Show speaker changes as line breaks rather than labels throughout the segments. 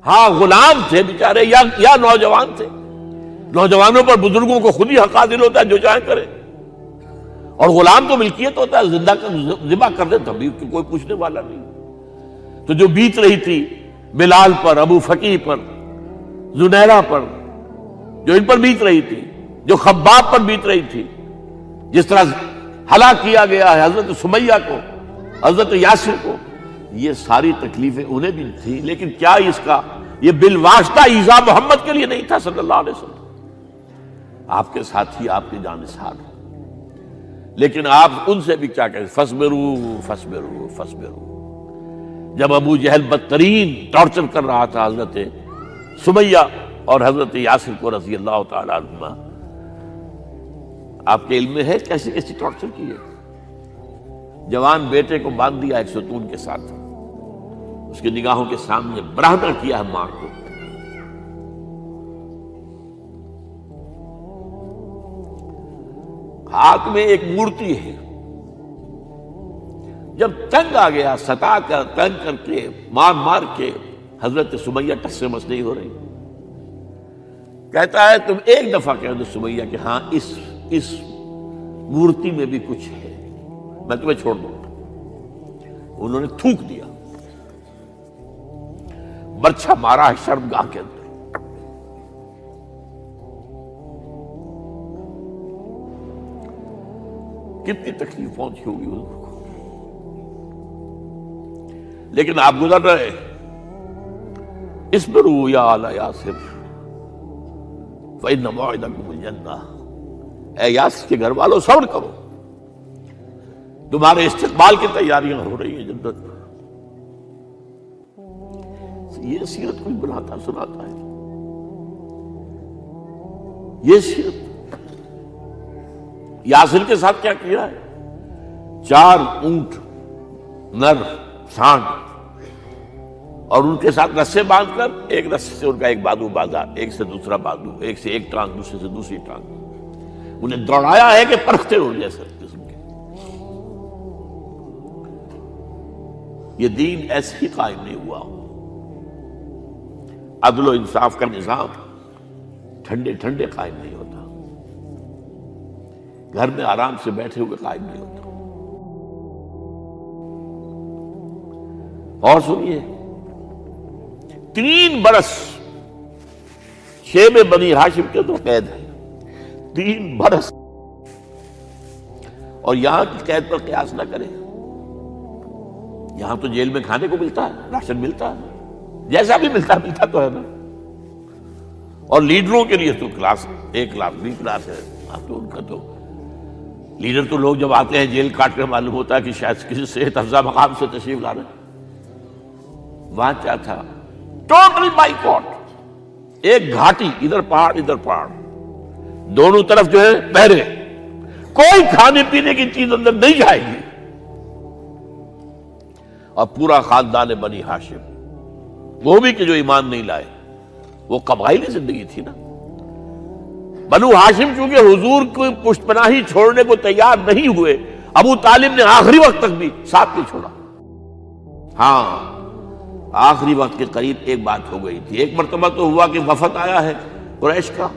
ہاں غلام تھے بیچارے یا نوجوان تھے. نوجوانوں پر بزرگوں کو خود ہی حق حاصل ہوتا ہے جو چاہے کرے, اور غلام تو ملکیت ہوتا ہے, زندہ ذبح کر دے تبھی کوئی پوچھنے والا نہیں. تو جو بیت رہی تھی بلال پر, ابو فقیہ پر, زنیرہ پر, جو ان پر بیت رہی تھی, جو خباب پر بیت رہی تھی, جس طرح ہلاک کیا گیا ہے حضرت سمیہ کو, حضرت یاسر کو, یہ ساری تکلیفیں انہیں بھی تھی. لیکن کیا اس کا یہ بالواسطہ ایذا محمد کے لیے نہیں تھا صلی اللہ علیہ وسلم, آپ کے ساتھی, آپ کے جانثار. لیکن آپ ان سے بھی کیا کہیں, فصبروا فصبروا فصبروا. جب ابو جہل بدترین ٹارچر کر رہا تھا حضرت سمیہ اور حضرت یاسر کو رضی اللہ تعالی عنہما, آپ کے علم میں ہے کیسی کیسی ٹارچر کی ہے. جوان بیٹے کو باندھ دیا ایک ستون کے ساتھ, اس کی نگاہوں کے سامنے برہنہ کیا ہے ماں کو. ہاتھ میں ایک مورتی ہے, جب تنگ آ گیا ستا کر تنگ کر کے مار مار کے حضرت سمیہ ٹس سے مس نہیں ہو رہی. کہتا ہے تم ایک دفعہ کہہ دو سمیہ کہ ہاں اس مورتی میں بھی کچھ ہے, میں تمہیں چھوڑ دوں گا. انہوں نے تھوک دیا, برچھا مارا ہے شرمگاہ کے اندر. کتنی تکلیف پہنچی ہوگی حضور کو, لیکن آپ گزر رہے. اصبروا یا آل یاسر فإن موعدکم الجنہ. اے یاسر کے گھر والوں صبر کرو, تمہارے استقبال کی تیاریاں ہو رہی ہیں جنت. یہ سیرت کوئی بناتا سناتا ہے, یہ سیرت. یاسر کے ساتھ کیا کیا ہے, 4 اونٹ نر سانڈ, اور ان کے ساتھ رسے باندھ کر ایک رسے سے ان کا ایک بازو باندھا, ایک سے دوسرا بازو, ایک سے ایک ٹانگ, دوسرے سے دوسری ٹانگ. انہیں دوڑایا ہے کہ پرکھتے ہو جیسے قسم کے. یہ دین ایسے ہی قائم نہیں ہوا. عدل و انصاف کا نظام ٹھنڈے ٹھنڈے قائم نہیں ہوتا, گھر میں آرام سے بیٹھے ہوئے قائم نہیں ہوتا. اور سنیے, 3 برس شیب بنی ہاشم کے تو قید ہے, 3 برس. اور یہاں کی قید پر قیاس نہ کریں. یہاں تو جیل میں کھانے کو ملتا ہے, راشن ملتا ہے, جیسا بھی ملتا تو ہے نا. اور لیڈروں کے لیے تو class A class B class ہے. اب تو ان کا تو لیڈر تو لوگ جب آتے ہیں جیل کاٹ کر معلوم ہوتا ہے کہ شاید کسی صحت افزا مقام سے تشریف لا رہے ہیں. وہاں کیا تھا, ٹوٹل بائیکاٹ. ایک گھاٹی, ادھر پہاڑ ادھر پہاڑ, دونوں طرف جو ہے پہرے, کوئی کھانے پینے کی چیز اندر نہیں جائے گی. اور پورا خاندان بنی ہاشم, وہ بھی کہ جو ایمان نہیں لائے, وہ قبائلی زندگی تھی نا. بنو ہاشم چونکہ حضور کو پشت پناہی چھوڑنے کو تیار نہیں ہوئے, ابو طالب نے آخری وقت تک بھی ساتھ نہیں چھوڑا. ہاں آخری وقت کے قریب ایک بات ہو گئی تھی. ایک مرتبہ تو ہوا کہ وفد آیا ہے قریش کا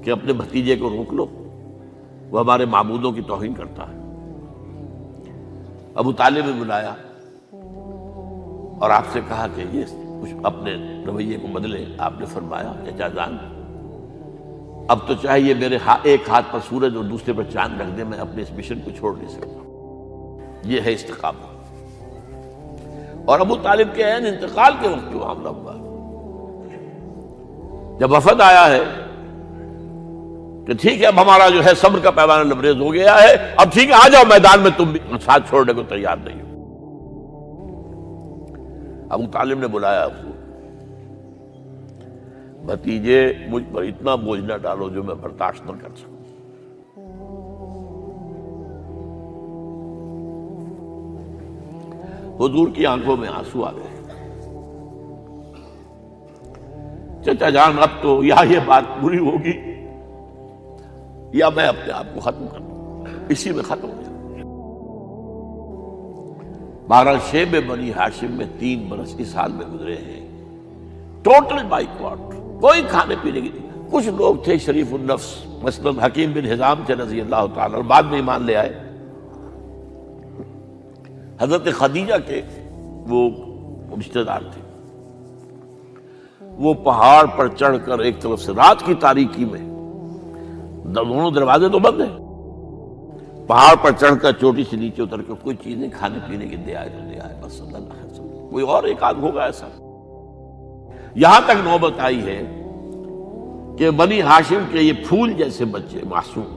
کہ اپنے بھتیجے کو روک لو, وہ ہمارے معبودوں کی توہین کرتا ہے. ابو طالب نے بلایا اور آپ سے کہا کہ یہ کچھ اپنے رویے کو بدلے. آپ نے فرمایا چچا جان, اب تو چاہیے میرے ایک ہاتھ پر سورج اور دوسرے پر چاند رکھ دے, میں اپنے اس مشن کو چھوڑ نہیں سکتا. یہ ہے استقامت. اور ابو طالب کے عین انتقال کے وقت جو معاملہ ہوا, جب وفد آیا ہے کہ ٹھیک ہے اب ہمارا جو ہے صبر کا پیمانہ لبریز ہو گیا ہے, اب ٹھیک ہے آ جاؤ میدان میں, تم بھی ساتھ چھوڑنے کو تیار نہیں ہو. ابو طالب نے بلایا, بھتیجے مجھ پر اتنا بوجھ نہ ڈالو جو میں برداشت نہ کر سکوں. حضور کی آنکھوں میں آنسو آ گئے. چچا جان اب تو یا یہ بات بری ہوگی یا میں اپنے آپ کو ختم کر دوں, اسی میں ختم ہو جاؤں. بہرحال شیب بنی ہاشم میں 3 برس اس حال میں گزرے ہیں ٹوٹل بائیکاٹ، کوئی کھانے پینے کی نہیں۔ کچھ لوگ تھے شریف النفس، مثلاً حکیم بن حزام تھے رضی اللہ تعالیٰ اور بعد میں ایمان لے آئے، حضرت خدیجہ کے وہ رشتہ دار تھے۔ وہ پہاڑ پر چڑھ کر ایک طرف سے رات کی تاریکی میں، دونوں دروازے تو بند ہیں، پہاڑ پر چڑھ کر چوٹی سے نیچے اتر کر کوئی چیزیں کھانے پینے کی دے آئے تو دے آئے، بس اللہ خیر سمجھے۔ کوئی اور ایک آدھ ہوگا ایسا۔ یہاں تک نوبت آئی ہے کہ بنی ہاشم کے یہ پھول جیسے بچے معصوم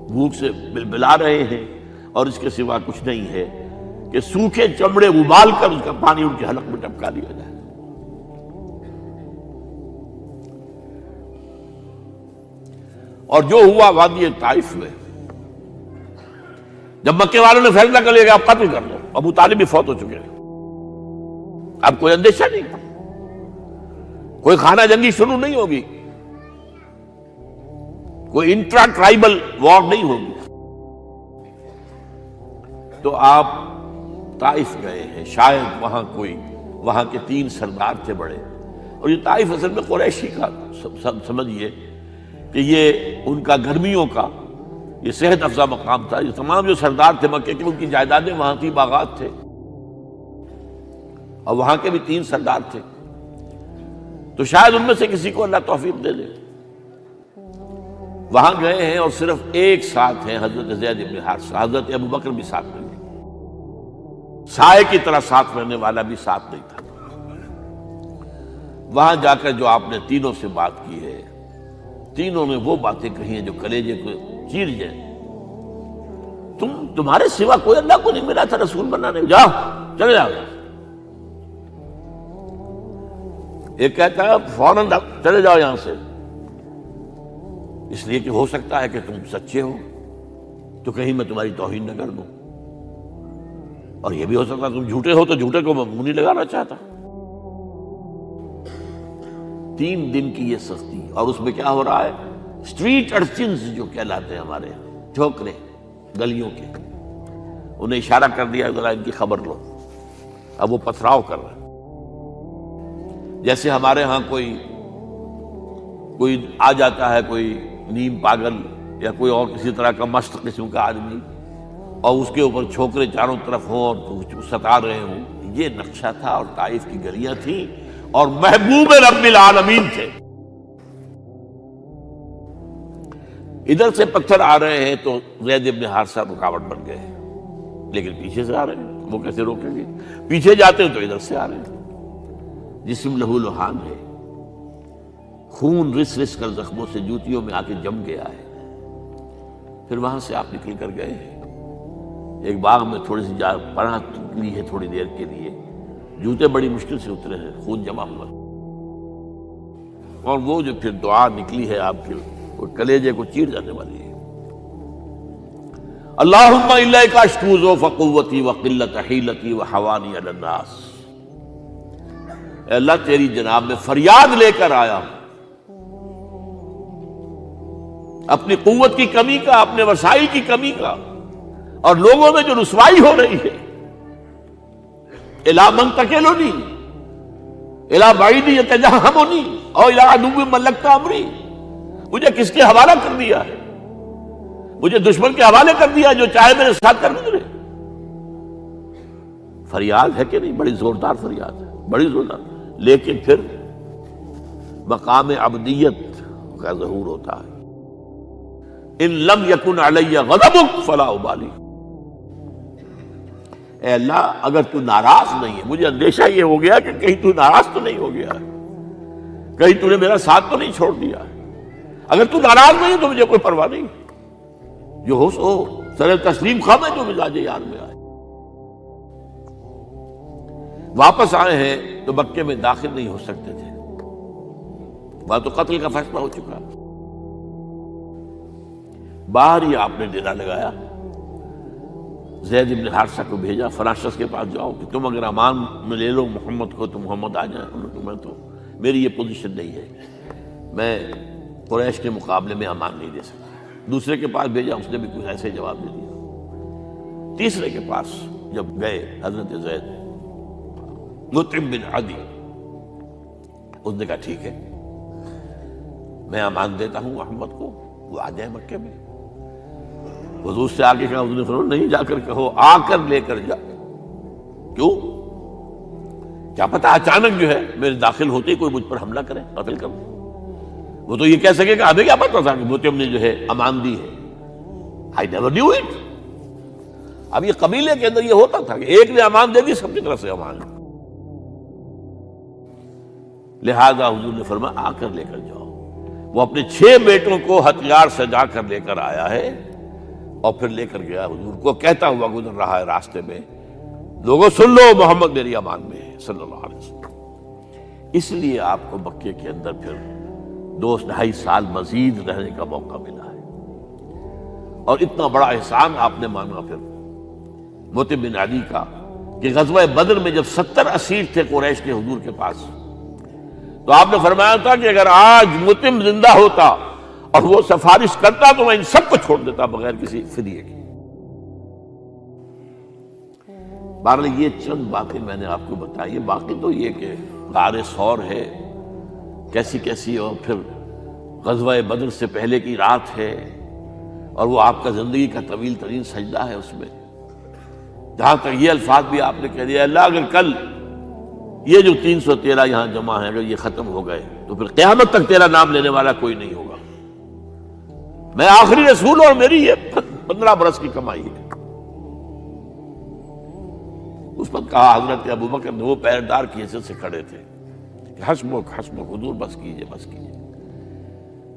بھوک سے بلبلا رہے ہیں، اور اس کے سوا کچھ نہیں ہے کہ سوکھے چمڑے ابال کر اس کا پانی ان کے حلق میں ٹپکا دیا جائے۔ اور جو ہوا وادی طائف میں، جب مکے والوں نے فیصلہ کر لیا کہ آپ قتل کر دو، ابو طالب بھی فوت ہو چکے ہیں، اب کوئی اندیشہ نہیں، کوئی خانہ جنگی شروع نہیں ہوگی، کوئی انٹرا ٹرائبل وار نہیں ہوگی، تو آپ طائف گئے ہیں۔ شاید وہاں کے 3 سردار تھے بڑے، اور یہ طائف اصل میں قریشی کا سمجھیے کہ یہ ان کا گرمیوں کا یہ صحت افزا مقام تھا۔ یہ تمام جو سردار تھے مکے کے، ان کی جائیدادیں وہاں تھی، باغات تھے، اور وہاں کے بھی 3 سردار تھے، تو شاید ان میں سے کسی کو اللہ توفیق دے دے۔ وہاں گئے ہیں اور صرف ایک ساتھ ہیں، حضرت زید بن حارثہ، حضرت ابو بکر بھی ساتھ نہیں، سائے کی طرح ساتھ رہنے والا بھی ساتھ نہیں تھا۔ وہاں جا کر جو آپ نے تینوں سے بات کی ہے، تینوں نے وہ باتیں کہی ہیں جو کلیجے کو چیر جائیں۔ تمہارے سوا کوئی اللہ کو نہیں ملا تھا رسول بنانے، جاؤ چلے جاؤ۔ ایک کہتا ہے فوراً چلے جاؤ یہاں سے، اس لیے کہ ہو سکتا ہے کہ تم سچے ہو تو کہیں میں تمہاری توہین نہ کر دوں، اور یہ بھی ہو سکتا ہے تم جھوٹے ہو تو جھوٹے کو میں منہ نہیں لگانا چاہتا۔ 3 دن کی یہ سختی، اور اس میں کیا ہو رہا ہے، اسٹریٹ ارچنز جو کہلاتے ہیں ہمارے یہاں، جھوکرے گلیوں کے، انہیں اشارہ کر دیا ذرا ان کی خبر لو، اب وہ پتھراؤ کر رہے ہیں۔ جیسے ہمارے ہاں کوئی آ جاتا ہے، کوئی نیم پاگل یا کوئی اور کسی طرح کا مست قسم کا آدمی، اور اس کے اوپر چھوکرے چاروں طرف ہوں اور ستا رہے ہوں، یہ نقشہ تھا، اور طائف کی گلیاں تھیں، اور محبوب رب العالمین تھے۔ ادھر سے پتھر آ رہے ہیں تو زید بن حارثہ رکاوٹ بن گئے، لیکن پیچھے سے آ رہے ہیں، وہ کیسے روکیں گے؟ پیچھے جاتے ہیں تو ادھر سے آ رہے ہیں۔ جسم لہو لہان ہے، خون رس رس کر زخموں سے جوتیوں میں آ کے جم گیا ہے۔ پھر وہاں سے آپ نکل کر گئے ہیں، ایک باغ میں تھوڑی سی پناہ لی ہے تھوڑی دیر کے لیے، جوتے بڑی مشکل سے اترے ہیں، خون جمع ہوا، اور وہ جو پھر دعا نکلی ہے آپ کی، وہ کلیجے کو چیر جانے والی ہے۔ اللہم الیک اشکو ضعف قوتی وقلت حیلتی وحوانی علی الناس، اے اللہ تیری جناب میں فریاد لے کر آیا ہوں، اپنی قوت کی کمی کا، اپنے وسائل کی کمی کا، اور لوگوں میں جو رسوائی ہو رہی ہے، الی من تکلنی الی بعید یتجہمنی او الی عدو ملکت امری، مجھے کس کے حوالہ کر دیا ہے، مجھے دشمن کے حوالے کر دیا جو چاہے میرے ساتھ کر گزرے۔ فریاد ہے کہ نہیں؟ بڑی زوردار فریاد ہے، بڑی زوردار، لیکن پھر مقام عبدیت کا ظہور ہوتا ہے۔ ان لم یکن علی غضبک فلا ابالی، اے اللہ اگر تو ناراض نہیں ہے، مجھے اندیشہ یہ ہو گیا کہ کہیں تو ناراض تو نہیں ہو گیا ہے، کہیں تو نے میرا ساتھ تو نہیں چھوڑ دیا ہے۔ اگر تو ناراض نہیں ہے تو مجھے کوئی پرواہ نہیں، جو ہو سو سر تسلیم خم ہے جو مزاج یار میں آئے۔ واپس آئے ہیں تو مکے میں داخل نہیں ہو سکتے تھے، وہاں تو قتل کا فیصلہ ہو چکا۔ باہر ہی آپ نے ڈیرا لگایا، زید بن حارثہ کو بھیجا، فلاں شخص کے پاس جاؤ کہ تم اگر امان میں لے لو محمد کو تو محمد آ جائیں، میں تو میری یہ پوزیشن نہیں ہے، میں قریش کے مقابلے میں امان نہیں دے سکتا۔ دوسرے کے پاس بھیجا، اس نے بھی کچھ ایسے جواب دے دیا۔ تیسرے کے پاس جب گئے حضرت زید، مطعم بن عدی، اس نے کہا ٹھیک ہے، میں امان دیتا ہوں محمد کو، وہ آ جائے مکے میں۔ حضور سے آگے کہا، حضور نے فرمایا نہیں جا کر کہو، آ کر لے کر جا۔ کیوں؟ کیا پتا اچانک جو ہے میرے داخل ہوتے ہی کوئی مجھ پر حملہ کرے، قتل کر دے۔ وہ تو یہ کہہ سکے کہ ہمیں کیا پتا تھا کہ مطعم نے جو ہے امان دی ہے، I never knew it۔ اب یہ قبیلے کے اندر یہ ہوتا تھا کہ ایک نے امان دے دی، سب کی طرف سے امان، لہذا حضور نے فرمایا آ کر لے کر جاؤ۔ وہ اپنے 6 بیٹوں کو ہتھیار سجا کر لے کر آیا ہے اور پھر لے کر گیا حضور کو، کہتا ہوا گزر رہا ہے راستے میں، لوگوں سن لو محمد میری امان میں ہے صلی اللہ علیہ وسلم۔ اس لیے آپ کو مکے کے اندر پھر 2-2.5 سال مزید رہنے کا موقع ملا ہے، اور اتنا بڑا احسان آپ نے مانا پھر مطعم بن عدی کا کہ غزوہ بدر میں جب 70 اسیر تھے قریش کے حضور کے پاس، تو آپ نے فرمایا تھا کہ اگر آج مطعم زندہ ہوتا اور وہ سفارش کرتا تو میں ان سب کو چھوڑ دیتا بغیر کسی فدیے کے۔ بہرحال یہ چند باتیں میں نے آپ کو بتائی، باقی تو یہ کہ غار ثور ہے کیسی کیسی، اور پھر غزوہ بدر سے پہلے کی رات ہے، اور وہ آپ کا زندگی کا طویل ترین سجدہ ہے اس میں، جہاں تک یہ الفاظ بھی آپ نے کہہ دیا، اللہ اگر کل یہ جو 313 یہاں جمع ہیں اگر یہ ختم ہو گئے تو پھر قیامت تک تیرا نام لینے والا کوئی نہیں ہوگا، میں آخری رسول اور میری یہ 15 برس کی کمائی ہے۔ اس وقت کہا حضرت ابوبکر نے، وہ پہرےدار کی حیثیت سے کھڑے تھے، کہ حسبک حسبک حضور بس کیجئے بس کیجئے۔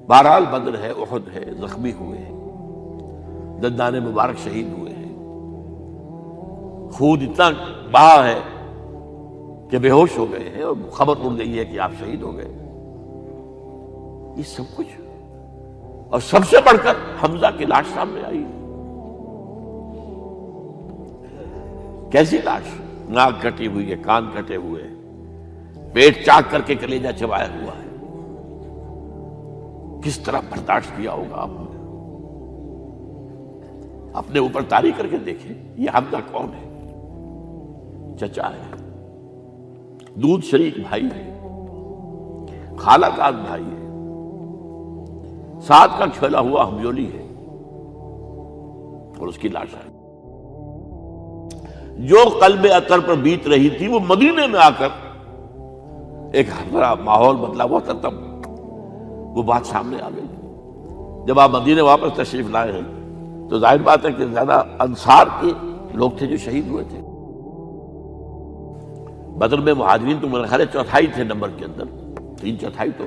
بہرحال بدر ہے، احد ہے، زخمی ہوئے ہیں، دندان مبارک شہید ہوئے ہیں، خون اتنا بہا ہے کہ بے ہوش ہو گئے ہیں، اور خبر اڑ گئی ہے کہ آپ شہید ہو گئے۔ یہ سب کچھ، اور سب سے بڑھ کر حمزہ کی لاش سامنے آئی، کیسی لاش، ناک کٹی ہوئی ہے، کان کٹے ہوئے ہیں، پیٹ چاک کر کے کلیجہ چبایا ہوا ہے، کس طرح برداشت کیا ہوگا آپ نے؟ اپنے اوپر تاری کر کے دیکھیں، یہ حمزہ کون ہے؟ چچا ہے، دودھ شریک بھائی ہے، خالہ داد بھائی ہے، ساتھ کا کھیلا ہوا ہمجولی ہے، اور اس کی لاش ہے۔ جو قلب اطہر پر بیت رہی تھی وہ مدینے میں آ کر ایک بڑا ماحول بدلا ہوا تھا، تب وہ بات سامنے آ گئی۔ جب آپ مدینے واپس تشریف لائے ہیں تو ظاہر بات ہے کہ زیادہ انصار کے لوگ تھے جو شہید ہوئے تھے۔ بدر میں مہاجرین تو میرے خیال ہے 1/4 تھے نمبر کے اندر، 3/4 تو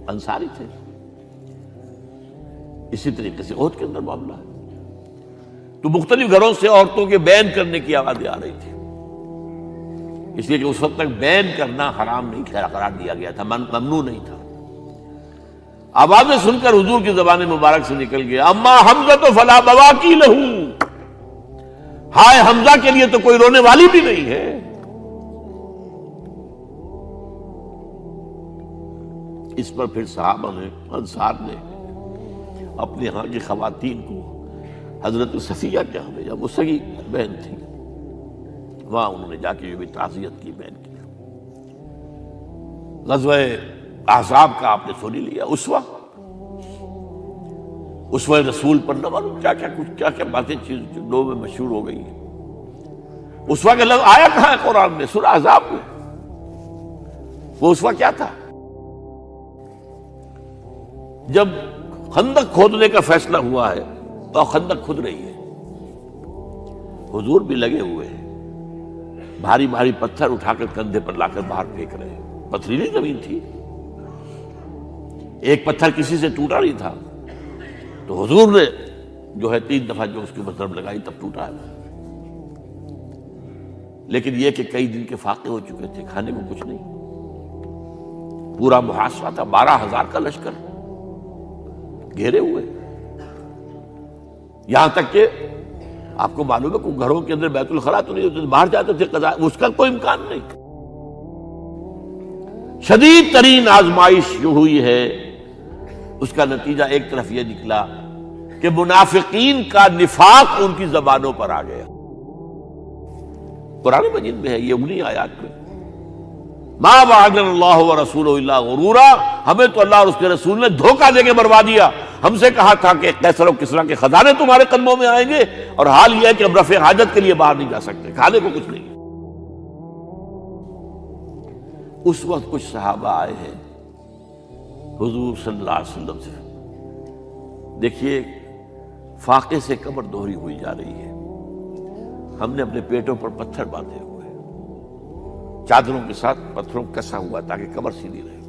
انصاری تھے۔ اسی طریقے سے احد کے اندر معاملہ ہے، تو مختلف گھروں سے عورتوں کے بین کرنے کی آوازیں آ رہی تھی، اس لیے کہ اس وقت تک بین کرنا حرام نہیں قرار دیا گیا تھا، ممنوع نہیں تھا۔ آوازیں سن کر حضور کی زبان مبارک سے نکل گیا، اما حمزہ تو فلا بواکی لہو، ہائے حمزہ کے لیے تو کوئی رونے والی بھی نہیں ہے۔ اس پر پھر صحابہ نے، انصار نے اپنے ہاں کی خواتین کو حضرت صفیہ کے ہاں بھیجا، وہ سگی بہن تھی، وہاں انہوں نے جا کے یہ بھی تعزیت کی بہن کی۔ غزوہ احزاب کا آپ نے سنی لیا، اسوہ رسول پر نہ معلوم کیا کیا باتیں چیز لوگوں میں مشہور ہو گئی ہیں۔ اسوہ کا لفظ آیا کہاں ہے قرآن میں؟ سورہ احزاب میں۔ وہ اسوہ کیا تھا؟ جب خندق کھودنے کا فیصلہ ہوا ہے تو خندق کھود رہی ہے، حضور بھی لگے ہوئے ہیں، بھاری بھاری پتھر اٹھا کر کندھے پر لا کر باہر پھینک رہے ہیں، پتھریلی زمین تھی، ایک پتھر کسی سے ٹوٹا نہیں تھا، تو حضور نے جو ہے 3 دفعہ جو اس کے اوپر ضرب لگائی تب ٹوٹا ہے۔ لیکن یہ کہ کئی دن کے فاقے ہو چکے تھے، کھانے کو کچھ نہیں، پورا محاصرہ تھا، 12,000 کا لشکر گھیرے ہوئے، یہاں تک کہ آپ کو معلوم ہے کہ گھروں کے اندر بیت الخلا تو نہیں ہوتے، باہر جاتے تھے قضاء، اس کا کوئی امکان نہیں۔ شدید ترین آزمائش جو ہوئی ہے اس کا نتیجہ ایک طرف یہ نکلا کہ منافقین کا نفاق ان کی زبانوں پر آ گیا۔ قرآن مجید میں ہے یہ، انہی آیات میں ما وعدنا اللہ ورسولہ الا غرورا، ہمیں تو اللہ اور اس کے رسول نے دھوکہ دے کے مروا دیا۔ ہم سے کہا تھا کہ قیصر و کسریٰ کے خزانے تمہارے قدموں میں آئیں گے، اور حال یہ ہے کہ اب رفع حاجت کے لیے باہر نہیں جا سکتے، کھانے کو کچھ نہیں۔ اس وقت کچھ صحابہ آئے ہیں حضور صلی اللہ علیہ وسلم سے، دیکھیے فاقے سے کمر دوہری ہوئی جا رہی ہے، ہم نے اپنے پیٹوں پر پتھر باندھے ہوئے، چادروں کے ساتھ پتھروں کسا ہوا تاکہ کمر سیدھی رہے۔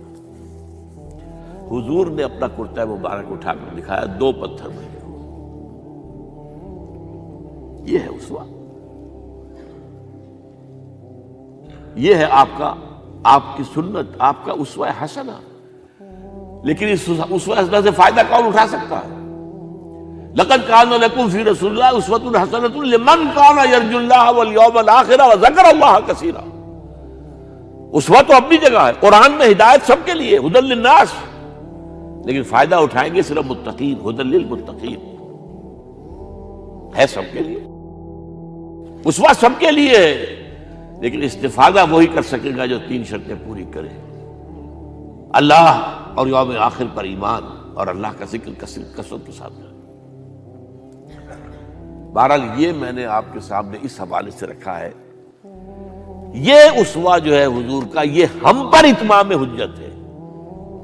حضور نے اپنا کرتا مبارک اٹھا کر دکھایا، 2 پتھر بنے ہوئے۔ یہ ہے اسوہ، یہ ہے آپ کی سنت، آپ کا اسوہ حسنہ۔ لیکن اس اسوہ حسنہ سے فائدہ کون اٹھا سکتا ہے؟ لقد کان لکم فی رسول اللہ اسوۃ حسنۃ لمن کان یرجو اللہ والیوم الآخر وذکر اللہ کثیرا۔ اسوہ تو اپنی جگہ ہے، قرآن میں ہدایت سب کے لیے، ھدی للناس، لیکن فائدہ اٹھائیں گے صرف متقین، ھدی للمتقین، ہے سب کے لیے، اسوہ سب کے لیے ہے، لیکن استفادہ وہی کر سکے گا جو 3 شرطیں پوری کرے: اللہ اور یوم آخر پر ایمان، اور اللہ کا ذکر کثرت کے ساتھ کرے۔ بہرحال یہ میں نے آپ کے سامنے اس حوالے سے رکھا ہے، یہ اسوہ جو ہے حضور کا، یہ ہم پر اتمام حجت ہے۔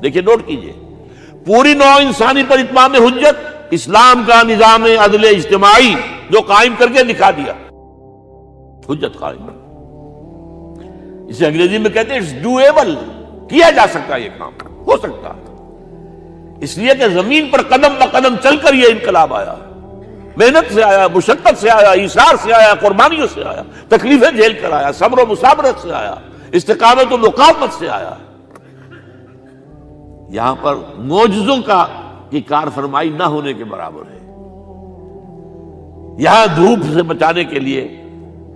دیکھیے نوٹ کیجئے، پوری نوع انسانی پر اتمام حجت، اسلام کا نظام عدل اجتماعی جو قائم کر کے دکھا دیا، حجت قائم، اسے انگریزی میں کہتے ہیں اٹس ڈویبل، کیا جا سکتا ہے، یہ کام ہو سکتا ہے، اس لیے کہ زمین پر قدم بہ قدم چل کر یہ انقلاب آیا، محنت سے آیا، مشقت سے آیا، ایثار سے آیا، قربانیوں سے آیا، تکلیفیں جھیل کر آیا، صبر و مصابرت سے آیا، استقامت و مقاومت سے آیا۔ یہاں پر معجزوں کی کار فرمائی نہ ہونے کے برابر ہے۔ یہاں دھوپ سے بچانے کے لیے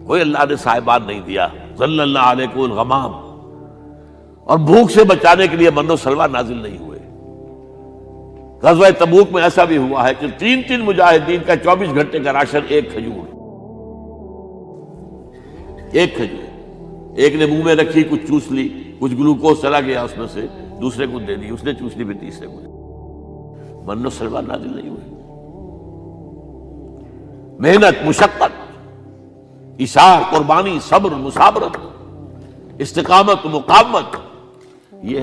کوئی اللہ نے صاحبان نہیں دیا، ظل اللہ علیکم الغمام، اور بھوک سے بچانے کے لیے من و سلوہ نازل نہیں ہوئے۔ غزوہ تبوک میں ایسا بھی ہوا ہے کہ 3 مجاہدین کا 24 گھنٹے کا راشن ایک کھجور، ایک نے منہ میں رکھی، کچھ چوس لی، کچھ گلوکوز چلا گیا اس میں سے، دوسرے کو دے دی، اس نے چوس لی، پھر تیسرے کو، من و سلوہ نازل نہیں ہوئے۔ محنت، مشقت، ایثار، قربانی، صبر، مصابرت، استقامت، مقاومت، یہ ہے